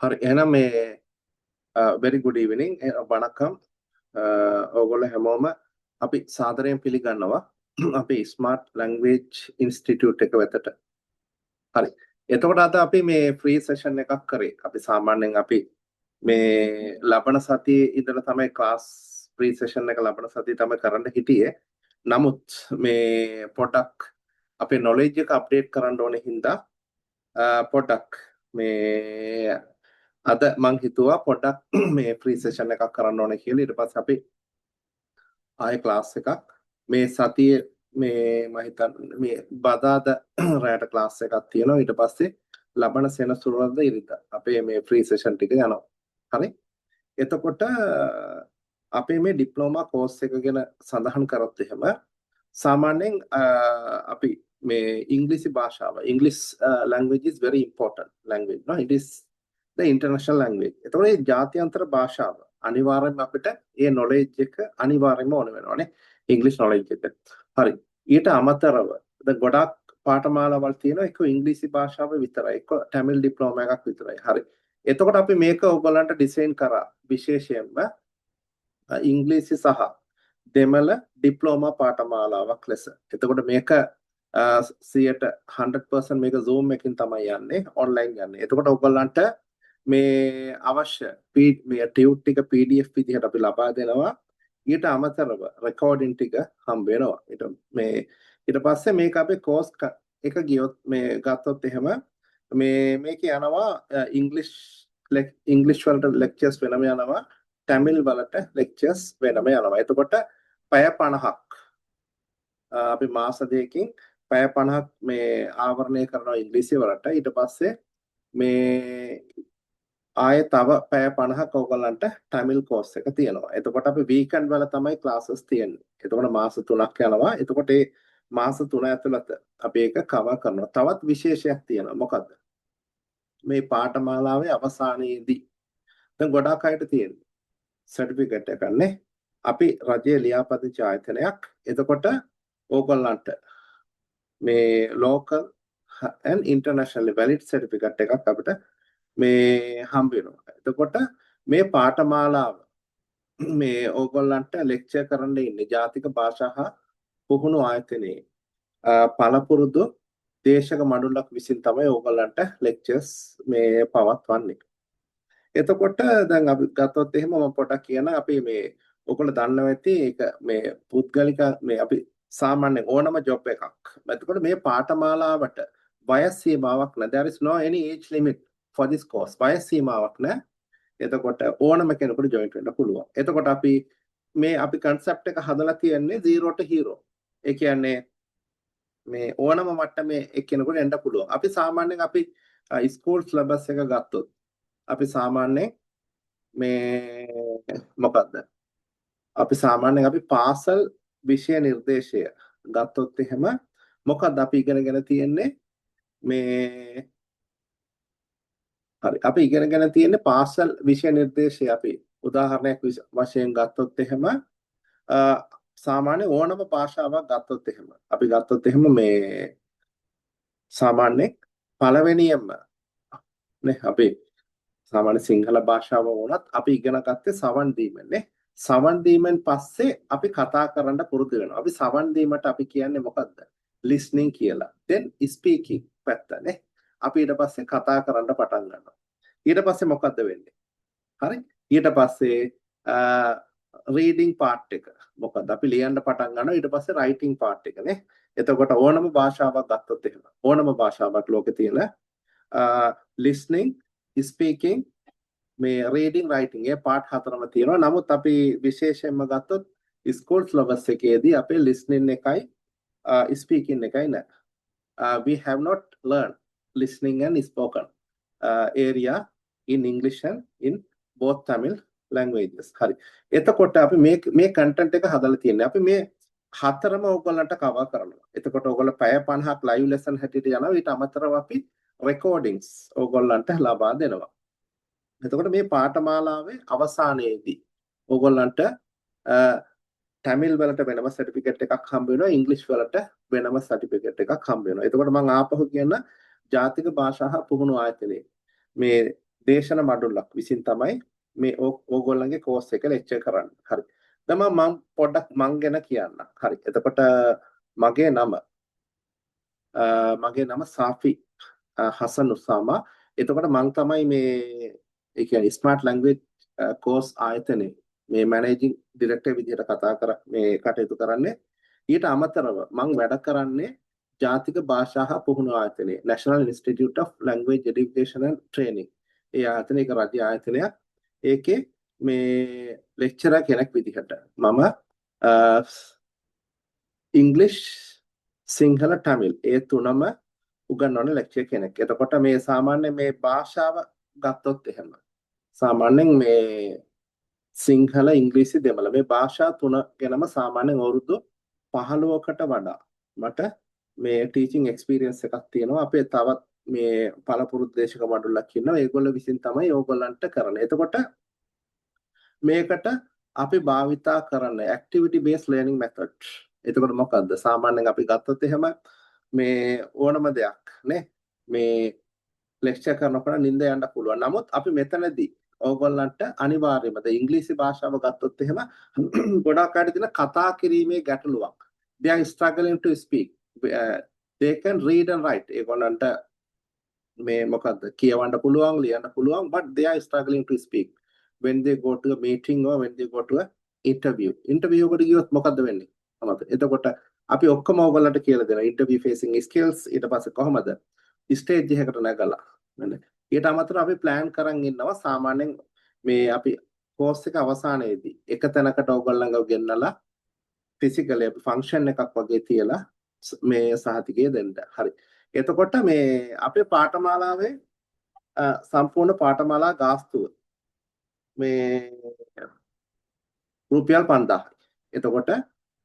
හරි එහෙනම් මේ very good evening වණකම් ඕගොල්ලෝ හැමෝම අපි සාදරයෙන් පිළිගන්නවා අපි ස්මාර්ට් ලැන්ග්වේජ් ඉන්ස්ටිටියුට් එක වෙතට. හරි. එතකොට අද අපි මේ ෆ්‍රී සෙෂන් එකක් කරේ. අපි සාමාන්‍යයෙන් අපි මේ ලබන සතියේ ඉඳලා තමයි ක්ලාස් ෆ්‍රී සෙෂන් එක ලබන සතියේ තමයි කරන්න හිටියේ. නමුත් මේ පොඩක් අපේ knowledge එක අප්ඩේට් කරන්න ඕනේ හින්දා පොඩක් මේ අද මං හිතුවා පොඩක් මේ ෆ්‍රී සෙෂන් එකක් කරන්න ඕනේ කියලා. ඊට පස්සේ අපි ආයෙ ක්ලාස් එකක් මේ සතියේ මේ මම හිතන්නේ මේ බදාද රැට ක්ලාස් එකක් තියෙනවා. ඊට පස්සේ ලබන සෙනසුරාදා ඉරිදා අපේ මේ ෆ්‍රී සෙෂන් ටික යනවා. හරි. එතකොට අපේ මේ ඩිප්ලෝමා කෝස් එක ගැන සඳහන් කරත් එහෙම සාමාන්‍යයෙන් අපි මේ ඉංග්‍රීසි භාෂාව English language is very important language no it is the international language. එතකොට මේ ජාත්‍යන්තර භාෂාව අනිවාර්යයෙන්ම අපිට ඒ knowledge එක අනිවාර්යයෙන්ම ඕන වෙනවානේ English knowledge එක. හරි. ඊට අමතරව දැන් ගොඩක් පාඨමාලාවල් තියෙනවා ඒක ඉංග්‍රීසි භාෂාව විතරයි. ඒක Tamil diploma එකක් විතරයි. හරි. එතකොට අපි මේක ඔයගලන්ට ඩිසයින් කරා විශේෂයෙන්ම ඉංග්‍රීසි සහ දෙමළ ඩිප්ලෝමා පාඨමාලාවක් ලෙස. එතකොට මේක 100% මේක Zoom එකකින් තමයි යන්නේ ඔන්ලයින් යන්නේ. එතකොට ඔයගලන්ට මේ අවශ්‍ය මේ ටියුට් ටික PDF විදිහට අපි ලබා දෙනවා. ඊට අමතරව රෙකෝඩින් ටික හම්බ වෙනවා. ඊට පස්සේ මේක අපේ කෝස් එක ගියොත් මේ ගත්තොත් එහෙම මේක යනවා ඉංග්ලිෂ් වලට ලෙක්චර්ස් වෙනම යනවා. Tamil වලට ලෙක්චර්ස් වෙනම යනවා. එතකොට පැය 50ක් අපි මාස දෙකකින් පැය 50ක් මේ ආවරණය කරනවා ඉංග්‍රීසි වලට. ඊට පස්සේ මේ ආයෙ තව පැය 50ක් ඔයගලන්ට Tamil course එක තියෙනවා. එතකොට අපි weekend වල තමයි classes තියෙන්නේ. එතකොට මාස 3ක් යනවා. එතකොට මේ මාස 3 ඇතුළත අපි ඒක cover කරනවා. තවත් විශේෂයක් තියෙනවා. මොකද්ද? මේ පාඨමාලාවේ අවසානයේදී දැන් ගොඩාක් අයට තියෙන්නේ සර්ටිෆිකේට් එකක් නේ. අපි රජයේ ලියාපදිංචි ආයතනයක්. එතකොට ඕගොල්ලන්ට මේ local and internationally valid certificate එකක් අපිට මේ හම්බ වෙනවා. එතකොට මේ පාඨමාලාව මේ ඕගොල්ලන්ට ලෙක්චර් කරන්න ඉන්නේ ජාතික භාෂා පුහුණු ආයතනයේ පළපුරුදු දේශක මණ්ඩලයක් විසින් තමයි ඕගොල්ලන්ට ලෙක්චර්ස් මේ පවත්වන්නේ. එතකොට දැන් අපි ගත්තොත් එහෙම මම පොඩක් කියන අපි මේ ඔයගොල්ලෝ දන්නවා ඇති ඒක මේ පුද්ගලික මේ අපි සාමාන්‍ය ඕනම ජොබ් එකක්. එතකොට මේ පාඨමාලාවට වයස් සීමාවක් නැහැ. There is no any age limit for this course. වයස් සීමාවක් නැහැ. එතකොට ඕනම කෙනෙකුට join වෙන්න පුළුවන්. එතකොට අපි concept එක හදලා තියන්නේ zero to hero. ඒ කියන්නේ මේ ඕනම මට්ටමේ එක්කෙනෙකුට එන්න පුළුවන්. අපි සාමාන්‍යයෙන් අපි school syllabus එක ගත්තොත් අපි සාමාන්‍යයෙන් මේ මොකක්ද? අපි සාමාන්‍යයෙන් අපි පාසල් විෂය නිර්දේශය ගත්තොත් එහෙම මොකක්ද අපි ඉගෙනගෙන තියෙන්නේ මේ හරි අපි ඉගෙනගෙන තියෙන්නේ පාසල් විෂය නිර්දේශය අපි උදාහරණයක් වශයෙන් ගත්තොත් එහෙම සාමාන්‍ය ඕනම භාෂාවක් ගත්තොත් එහෙම අපි ගත්තොත් එහෙම මේ සාමාන්‍ය පළවෙනියෙන්ම නේ අපි සාමාන්‍ය සිංහල භාෂාව වුණත් අපි ඉගෙන ගත්තේ සවන් දීමෙන් නේ සවන් දීමෙන් පස්සේ අපි කතා කරන්න පුරුදු වෙනවා. අපි සවන් දීමට අපි කියන්නේ මොකද්ද? listening කියලා. then speaking පැත්ත නේ. අපි ඊට පස්සේ කතා කරන්න පටන් ගන්නවා. ඊට පස්සේ මොකද්ද වෙන්නේ? හරි. ඊට පස්සේ reading part එක. මොකද්ද? අපි ලියන්න පටන් ගන්නවා. ඊට පස්සේ writing part එක නේ. එතකොට ඕනම භාෂාවක් ගත්තොත් එහෙම. ඕනම භාෂාවක් ලෝකේ තියෙන listening, speaking මේ reading writing ඒ part හතරම තියෙනවා. නමුත් අපි විශේෂයෙන්ම ගත්තොත් school syllabus එකේදී අපේ listening එකයි speaking එකයි නැහැ. We have not learned listening and spoken area in English and in both Tamil languages. හරි. එතකොට අපි මේ content එක හදලා තියෙන්නේ. අපි මේ හතරම ඔයගොල්ලන්ට cover කරනවා. එතකොට ඔයගොල්ලෝ පැය 50ක් live lesson හැටියට යනවා. ඊට අමතරව අපි recordings ඔයගොල්ලන්ට ලබා දෙනවා. එතකොට මේ පාඨමාලාවේ අවසානයේදී ඕගොල්ලන්ට Tamil වලට වෙනම සර්ටිෆිකේට් එකක් හම්බ වෙනවා ඉංග්‍රීසි වලට වෙනම සර්ටිෆිකේට් එකක් හම්බ වෙනවා. එතකොට මම ආපහු කියන ජාතික භාෂා පුහුණු ආයතනයේ මේ දේශන මඩුල්ලක් විසින් තමයි මේ ඕගොල්ලන්ගේ කෝස් එක ලෙක්චර් කරන්නේ. හරි. දැන් මම පොඩ්ඩක් මං ගැන කියන්නම්. හරි. එතකොට මගේ නම සාෆි හසන් උසාමා. එතකොට මං තමයි මේ ඒ කියන්නේ ස්මාර්ට් ලැන්ග්වේජ් කෝස් ආයතනයේ මේ මැනේජින් ඩිරෙක්ටර් විදිහට මේ කටයුතු කරන්නේ. ඊට අමතරව මං වැඩ කරන්නේ ජාතික භාෂා හා පුහුණු ආයතනයේ National Institute of Language Education and Training. ඒ ආයතනයක රජ ආයතනයක්. ඒකේ මේ ලෙක්චරර් කෙනෙක් විදිහට මම ඉංග්ලිෂ් සිංහල තමිල් ඒ තුනම උගන්වන ලෙක්චර් කෙනෙක්. එතකොට මේ සාමාන්‍ය මේ භාෂාව ගත්තොත් එහෙම සාමාන්‍යයෙන් මේ සිංහල ඉංග්‍රීසි දෙමළ මේ භාෂා තුන ගැනම සාමාන්‍යයෙන් අවුරුදු 15කට වඩා මට මේ ටීචින් එක්ස්පීරියන්ස් එකක් තියෙනවා. අපේ තවත් මේ පළපුරුදු දේශක මඩුල්ලක් ඉන්නවා. ඒගොල්ලෝ විසින් තමයි ඕගොල්ලන්ට කරන්නේ. එතකොට මේකට අපි භාවිතා කරන activity based learning method. එතකොට මොකද්ද? සාමාන්‍යයෙන් අපි ගත්තොත් එහෙම මේ ඕනම දෙයක් නේ මේ ලෙක්චර් කරනකොට නිින්ද යන්න පුළුවන්. නමුත් අපි මෙතනදී ඕගොල්ලන්ට අනිවාර්යයෙන්ම ඉංග්‍රීසි භාෂාව ගත්තොත් එහෙම ගොඩක් අයට තියෙන කතා කිරීමේ ගැටලුවක්. They are struggling to speak. They can read and write. ඒගොල්ලන්ට මේ මොකද්ද කියවන්න පුළුවන්, ලියන්න පුළුවන්, but they are struggling to speak when they go to a meeting or when they go to a interview. Interview එකට ගියොත් මොකද්ද වෙන්නේ? එතකොට අපි ඔක්කොම ඕගොල්ලන්ට කියලා දෙනවා interview facing skills. ඊට පස්සේ කොහොමද ස්ටේජ් එකකට නැගලා නේද? ඊට අමතරව අපි plan කරන් ඉන්නවා සාමාන්‍යයෙන් මේ අපි course එක අවසානයේදී එක තැනකට ඕගොල්ලන්ව ගෙන්නලා physically අපි function එකක් වගේ තියලා මේ සහතිකය දෙන්න. හරි. එතකොට මේ අපේ පාඨමාලාවේ සම්පූර්ණ පාඨමාලා ගාස්තුව මේ රුපියල් 5000යි. එතකොට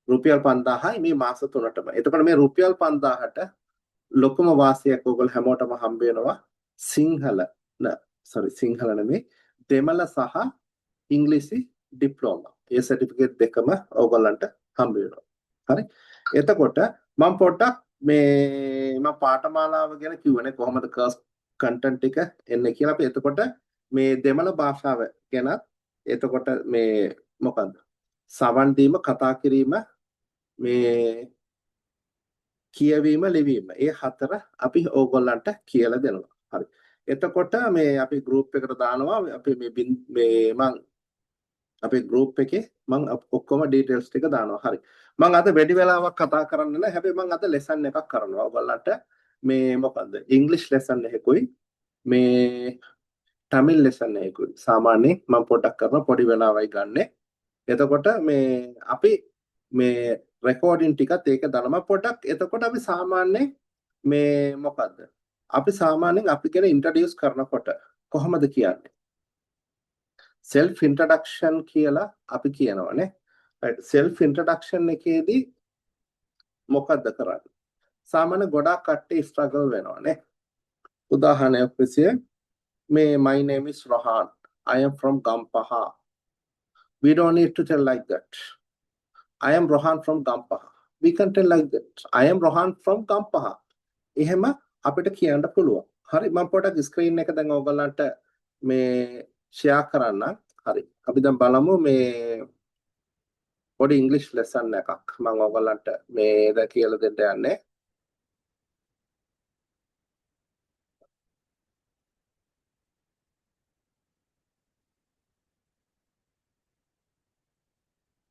රුපියල් 5000යි මේ මාස 3ටම. එතකොට මේ රුපියල් 5000ට ලොකුම වාසියක් ඔයගොල්ලෝ හැමෝටම හම්බ වෙනවා සිංහල නෙමෙයි දෙමළ සහ ඉංග්‍රීසි ඩිප්ලෝමා. ඒ සර්ටිෆිකේට් දෙකම ඔයගොල්ලන්ට හම්බ වෙනවා. හරි. එතකොට මම පොඩ්ඩක් මම පාඨමාලාව ගැන කිව්වනේ කොහොමද කෝස් කන්ටෙන්ට් එක එන්නේ කියලා. අපි එතකොට මේ දෙමළ භාෂාව ගැන එතකොට මේ මොකද්ද? සවන් දීම, කතා කිරීම, මේ කියවීම, ලිවීම. ඒ හතර අපි ඕගොල්ලන්ට කියලා දෙනවා. හරි. එතකොට මේ අපි group එකට දානවා. අපි මම අපේ group එකේ මම ඔක්කොම details ටික දානවා. හරි. මම අද වැඩි වෙලාවක් කතා කරන්නේ නැහැ. හැබැයි මම අද lesson එකක් කරනවා. ඔයගොල්ලන්ට මේ මොකද්ද? English lesson එකකුයි මේ Tamil lesson එකකුයි. සාමාන්‍යයෙන් මම පොඩ්ඩක් කරන පොඩි වෙලාවයි ගන්නෙ. එතකොට මේ අපි මේ recording ටිකත් ඒක දානවා පොඩ්ඩක්. එතකොට අපි සාමාන්‍යයෙන් මේ මොකද්ද? අපි සාමාන්‍යයෙන් අපි ගැන introduce කරනකොට කොහොමද කියන්නේ? self introduction කියලා අපි කියනවානේ. right self introduction එකේදී මොකද්ද කරන්නේ? සාමාන්‍ය ගොඩාක් කට්ටිය struggle වෙනවානේ. උදාහරණයක් විදියට my name is Rohan. I am from Gampaha. We don't need to tell like that. I am Rohan from Gampaha. We can tell like that. I am Rohan from Gampaha. එහෙම අපිට කියන්න පුළුවන්. හරි මම පොඩක් screen එක දැන් ඔයගොල්ලන්ට මේ ෂෙයා කරන්න. හරි. අපි දැන් බලමු මේ පොඩි ඉංග්‍රීසි ලෙසන් එකක් මම ඔයගොල්ලන්ට මේ දැන් කියලා දෙන්න යන්නේ.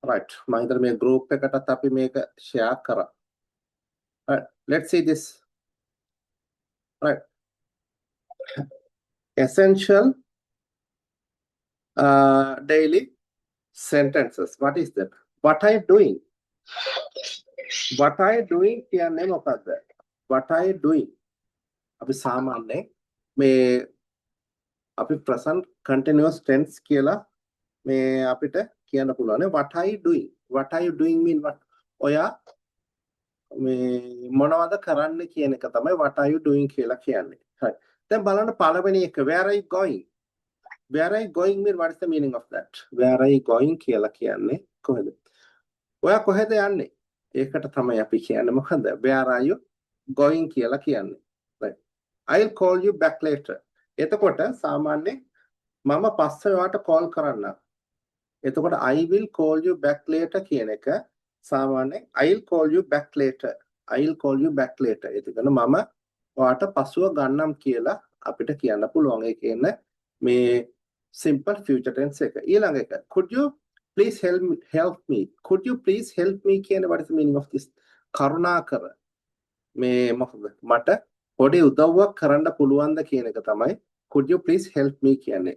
right මම හිතන්නේ මේ group එකටත් අපි මේක ෂෙයා කරා. right let's see this. right essential daily sentences. What is that? What are you doing? What are you doing කියන්නේ මොකද්ද? What are you doing? අපි සාමාන්‍යයෙන් මේ අපි present continuous tense කියලා මේ අපිට කියන්න පුළුවන් නේ. What are you doing? What are you doing mean what? ඔයා මේ මොනවද කරන්න කියන එක තමයි what are you doing කියලා කියන්නේ. හරි. දැන් බලන්න පළවෙනි එක where are you going? Where are you going mean what is the meaning of that? Where are you going කියලා කියන්නේ කොහෙද? ඔයා කොහෙද යන්නේ? ඒකට තමයි අපි කියන්නේ මොකද? Where are you going කියලා කියන්නේ. right. I'll call you back later. එතකොට සාමාන්‍යයෙන් මම පස්සේ ඔයාට කෝල් කරන්න. එතකොට I will call you back later කියන එක සාමාන්‍යයෙන් I'll call you back later. I'll call you back later. එතකොට මම ඔයාට පසුව ගන්නම් කියලා අපිට කියන්න පුළුවන්. ඒ කියන්නේ මේ simple future tense එක. ඊළඟ එක could you please help me. Could you please help me කියන්නේ what is the meaning of this? කරුණාකර මේ මොකද මට පොඩි උදව්වක් කරන්න පුළුවන්ද කියන එක තමයි could you please help me කියන්නේ.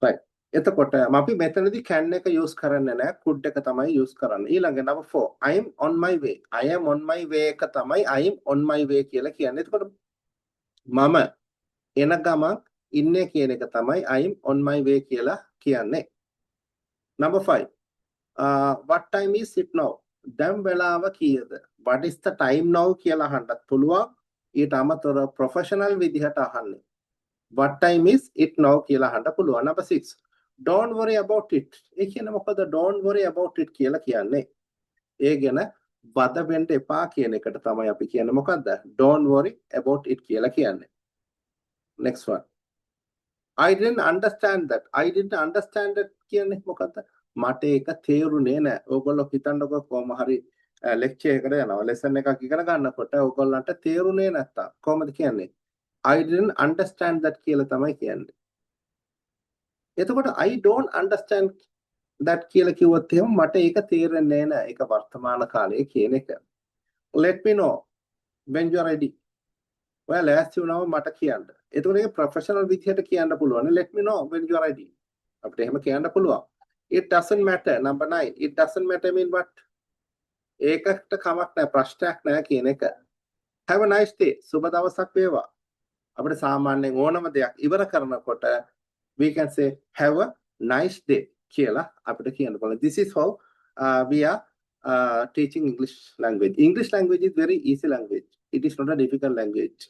right. එතකොට අපි මෙතනදී can එක use කරන්නේ නැහැ could එක තමයි use කරන්නේ. ඊළඟ number 4 I am on my way. I am on my way එක තමයි I am on my way කියලා කියන්නේ. එතකොට මම එන ගමන් ඉන්නේ කියන එක තමයි I am on my way කියලා කියන්නේ. number 5 what time is it now? දැන් වෙලාව කීයද? what is the time now කියලා අහන්නත් පුළුවන්. ඊට අමතරව professional විදිහට අහන්නේ what time is it now කියලා අහන්න පුළුවන්. number 6 don't worry about it. ඒ කියන්නේ මොකද don't worry about it කියලා කියන්නේ? ඒ ගැන වද වෙන්න එපා කියන එකට තමයි අපි කියන්නේ මොකද්ද? don't worry about it කියලා කියන්නේ. next one I didn't understand that. I didn't understand that කියන්නේ මොකද්ද? මට ඒක තේරුනේ නැහැ. ඕගොල්ලෝ හිතන්නකො කොහොම හරි ලෙක්චර් එකකට යනවා. ලෙසන් එකක් ඉගෙන ගන්නකොට ඕගොල්ලන්ට තේරුනේ නැත්තම් කොහොමද කියන්නේ? I didn't understand that කියලා තමයි කියන්නේ. එතකොට I don't understand that කියලා කිව්වොත් එහෙම මට ඒක තේරෙන්නේ නැහැ. ඒක වර්තමාන කාලයේ කියන එක. Let me know when you are ready. ඔයා ලෑස්ති වුණාම මට කියන්න. එතකොට ඒක ප්‍රොෆෙෂනල් විදිහට කියන්න පුළුවන්. Let me know when you are ready. අපිට එහෙම කියන්න පුළුවන්. It doesn't matter. number 9 it doesn't matter mean what? ඒකට කමක් නැහැ ප්‍රශ්නයක් නැහැ කියන එක. Have a nice day. සුබ දවසක් වේවා. අපිට සාමාන්‍යයෙන් ඕනම දෙයක් ඉවර කරනකොට we can say have a nice day කියලා අපිට කියන්න පුළුවන්. This is how we are teaching English language. English language is very easy language. It is not a difficult language.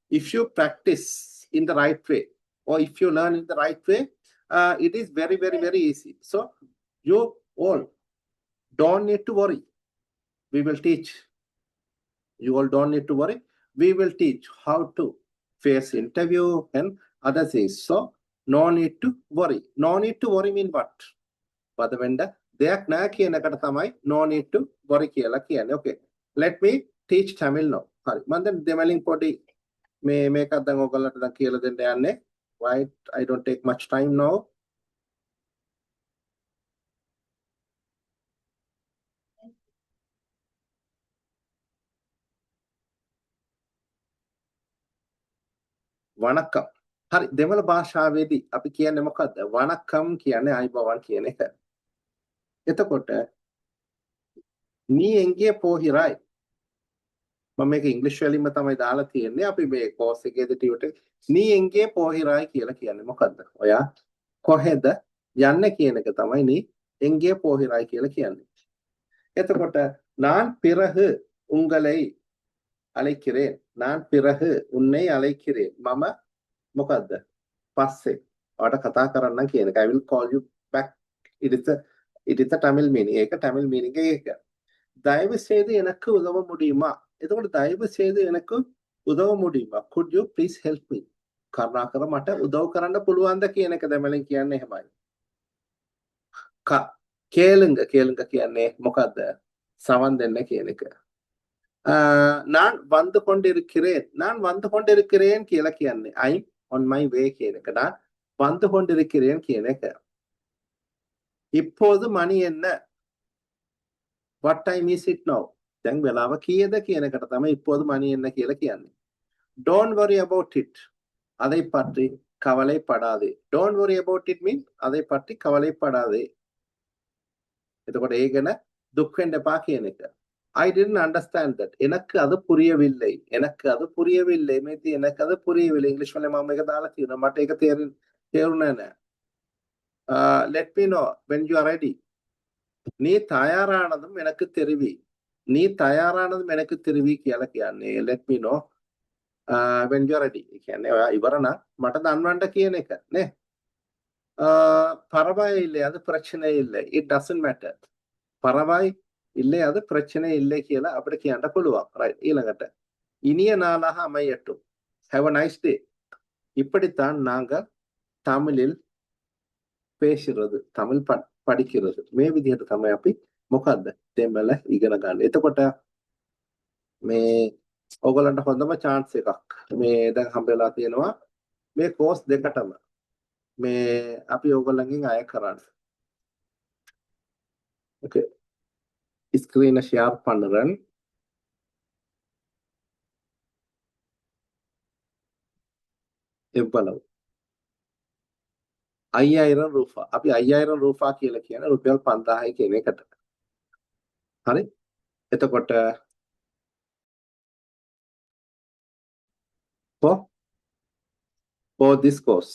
If you practice in the right way or if you learn in the right way, it is very, very, very easy. So you all don't need to worry. We will teach. You all don't need to worry. We will teach how to face interview and other things. So no need to worry. No need to worry mean what? පදවෙන්න දෙයක් නැහැ කියන එකට තමයි no need to worry කියලා කියන්නේ. Okay. Let me teach Tamil now. හරි. මම දැන් දෙමළෙන් පොඩි මේකක් දැන් ඔයගොල්ලන්ට දැන් කියලා දෙන්න යන්නේ. Right? I don't take much time now. වණක්කම්. හරි දෙමළ භාෂාවේදී අපි කියන්නේ මොකද්ද? වණක්කම් කියන්නේ අයිබෝවන් කියන එක. එතකොට நீ எங்கே போகிறாய்? මම මේක ඉංග්‍රීසි වලින්ම තමයි දාලා තියෙන්නේ. අපි මේ කෝස් එකේදී ටියුටර් நீ எங்கே போகிறாய் කියලා කියන්නේ මොකද්ද? ඔයා කොහෙද යන්නේ කියන එක තමයි நீ எங்கே போகிறாய் කියලා කියන්නේ. එතකොට நான் பிறகு உங்களை அழைக்கிறேன். நான் பிறகு உன்னை அழைக்கிறேன். මම මොකද්ද? පස්සේ ඔයාට කතා කරන්න කියන එක. I will call you back. it is a Tamil meaning. ඒක Tamil meaning එක. தயவு செய்து எனக்கு உதவ முடியுமா? එතකොට දයவு செய்து எனக்கு උදව් முடியுமா? could you please help me? කරුණාකර මට උදව් කරන්න පුළුවන්ද කියන එක දෙමළෙන් කියන්නේ එහෙමයි. கேளுங்க කියන්නේ මොකද්ද? සවන් දෙන්න කියන එක. நான் வந்து கொண்டிருக்கிறேன். நான் வந்து கொண்டிருக்கிறேன் කියලා කියන්නේ I'm on my way කියන එක. நான் வந்து கொண்டிருக்கிறேன் කියන එක. இப்போது மணி என்ன? What time is it now? දැන් වෙලාව කීයද කියන එකට තමයි இப்போது மணி என்ன කියලා කියන්නේ. Don't worry about it. அதை பற்றி கவலைப்படாதே. Don't worry about it mean அதை பற்றி கவலைப்படாதே. එතකොට ඒ ගැන දුක් වෙන්න එපා කියන එක. I didn't understand that. எனக்கு அது புரியவில்லை. எனக்கு அது புரியவில்லை. මේති எனக்கு அது புரியவில்லை. ඉංග්‍රීසි වලින් මම මේක දාලා තියෙනවා. මට ඒක තේරුණා නෑ. Let me know when you are ready. நீ தயாரானதும் எனக்கு தெரிவி. நீ தயாரானதும் எனக்கு தெரிவி කියලා කියන්නේ. Let me know when you are ready. ඒ කියන්නේ ඔයා ඉවර නම් මට දන්වන්න කියන එක නේ. பரவாயில்லை அது பிரச்சனை இல்லை. It doesn't matter. பரவாய் இல்லை அது பிரச்சனை இல்லை කියලා අපිට කියන්න පුළුවන්. right ඊළඟට இனிய நாளாக அமையட்டும். Have a nice day. இப்படித்தான் நாங்கள் தமிழில் பேசுறது தமிழ் படிக்கிறது මේ විදිහට තමයි අපි මොකද්ද දෙමළ ඉගෙන ගන්න. එතකොට මේ ඕගොල්ලන්ට හොඳම chance එකක්. මේ දැන් හම්බෙලා තියෙනවා මේ course දෙකටම මේ අපි ඕගොල්ලන්ගෙන් අය කරන්න. ஓகே ஸ்கிரீனை ஷேர் பண்ணுறேன். එவ்வளவு 5000 රූපා. අපි 5000 රූපා කියලා කියන රුපියල් 5000යි කියන එකට. හරි? එතකොට for this course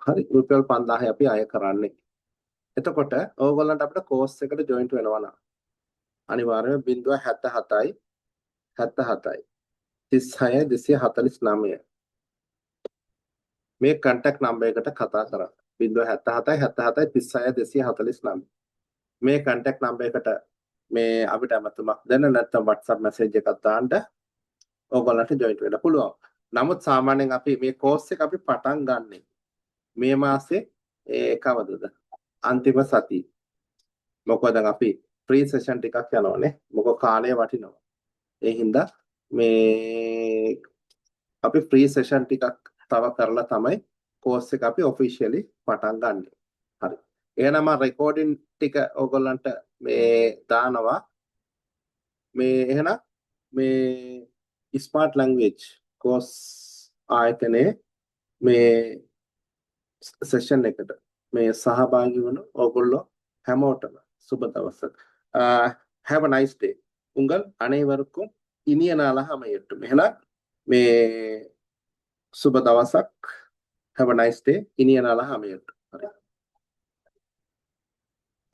හරි රුපියල් 5000යි අපි අය කරන්නේ. එතකොට ඕගොල්ලන්ට අපිට course එකට join වෙනවා නම් අනිවාර්යයෙන්ම 077යි 77යි 36 249 මේ contact number එකට කතා කරන්න. 077යි 77යි 36 249 මේ contact number එකට මේ අපිට අමතමක් දෙන්න නැත්නම් WhatsApp message එකක් දාන්න ඕගොල්ලන්ට join වෙන්න පුළුවන්. නමුත් සාමාන්‍යයෙන් අපි මේ course එක අපි පටන් ගන්නෙ මේ මාසේ කවදද? අන්තිම සතිය. මොකද දැන් අපි free session ටිකක් යනවානේ. මොකද කාලය වටිනවා. ඒ හින්දා මේ අපි free session ටිකක් තව කරලා තමයි course එක අපි officially පටන් ගන්නෙ. හරි. එහෙනම් recording ටික ඕගොල්ලන්ට මේ දානවා. මේ එහෙනම් මේ smart language course ආයතනයේ මේ session එකට මේ සහභාගී වුණු ඕගොල්ලෝ හැමෝටම සුබ දවසක්. Have a nice day. உங்கள் அனைவருக்கும் இனிய நாளாக அமையட்டும். එහෙනම් මේ සුබ දවසක්. Have a nice day. இனிய நாளாக அமையட்டும்.